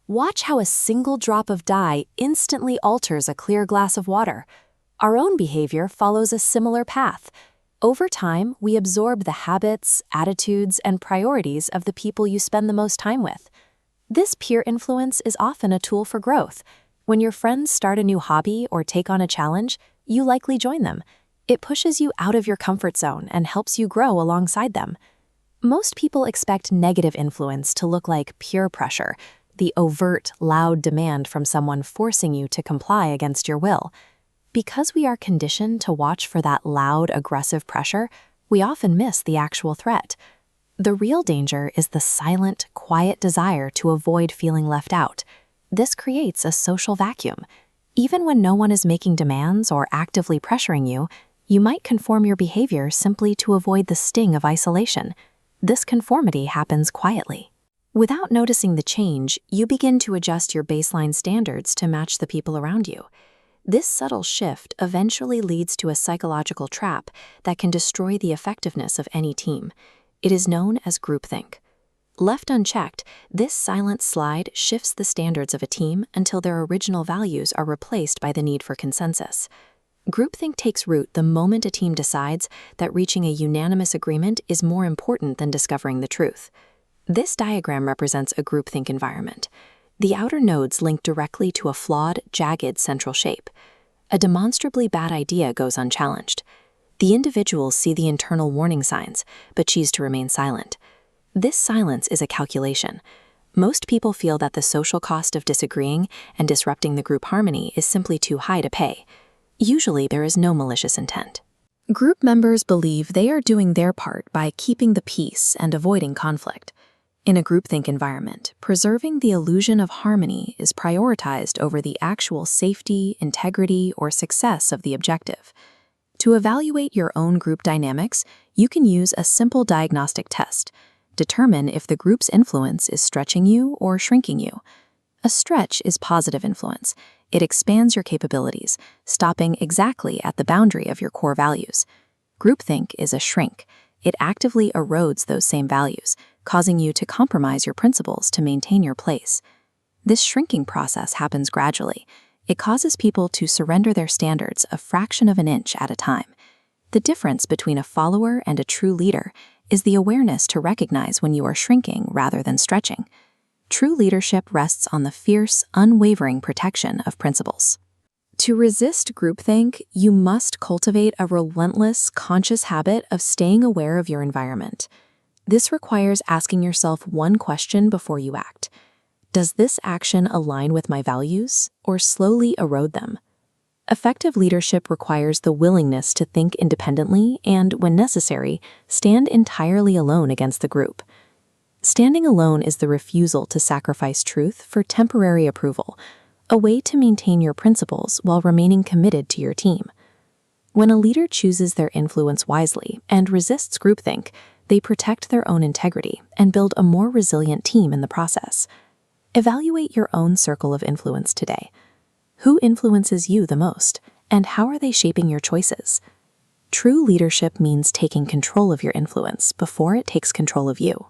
Watch how a single drop of dye instantly alters a clear glass of water. Our own behavior follows a similar path. Over time, we absorb the habits, attitudes, and priorities of the people you spend the most time with. This peer influence is often a tool for growth. When your friends start a new hobby or take on a challenge, you likely join them. It pushes you out of your comfort zone and helps you grow alongside them. Most people expect negative influence to look like peer pressure, the overt, loud demand from someone forcing you to comply against your will. Because we are conditioned to watch for that loud, aggressive pressure, we often miss the actual threat. The real danger is the silent, quiet desire to avoid feeling left out. This creates a social vacuum. Even when no one is making demands or actively pressuring you, you might conform your behavior simply to avoid the sting of isolation. This conformity happens quietly. Without noticing the change, you begin to adjust your baseline standards to match the people around you. This subtle shift eventually leads to a psychological trap that can destroy the effectiveness of any team. It is known as groupthink. Left unchecked, this silent slide shifts the standards of a team until their original values are replaced by the need for consensus. Groupthink takes root the moment a team decides that reaching a unanimous agreement is more important than discovering the truth. This diagram represents a groupthink environment. The outer nodes link directly to a flawed, jagged central shape. A demonstrably bad idea goes unchallenged. The individuals see the internal warning signs, but choose to remain silent. This silence is a calculation. Most people feel that the social cost of disagreeing and disrupting the group harmony is simply too high to pay. Usually, there is no malicious intent. Group members believe they are doing their part by keeping the peace and avoiding conflict. In a groupthink environment, preserving the illusion of harmony is prioritized over the actual safety, integrity, or success of the objective. To evaluate your own group dynamics, you can use a simple diagnostic test. Determine if the group's influence is stretching you or shrinking you. A stretch is positive influence. It expands your capabilities, stopping exactly at the boundary of your core values. Groupthink is a shrink. It actively erodes those same values, causing you to compromise your principles to maintain your place. This shrinking process happens gradually. It causes people to surrender their standards a fraction of an inch at a time. The difference between a follower and a true leader is the awareness to recognize when you are shrinking rather than stretching. True leadership rests on the fierce, unwavering protection of principles. To resist groupthink, you must cultivate a relentless, conscious habit of staying aware of your environment. This requires asking yourself one question before you act. Does this action align with my values or slowly erode them? Effective leadership requires the willingness to think independently and, when necessary, stand entirely alone against the group. Standing alone is the refusal to sacrifice truth for temporary approval, a way to maintain your principles while remaining committed to your team. When a leader chooses their influence wisely and resists groupthink, they protect their own integrity and build a more resilient team in the process. Evaluate your own circle of influence today. Who influences you the most, and how are they shaping your choices? True leadership means taking control of your influence before it takes control of you.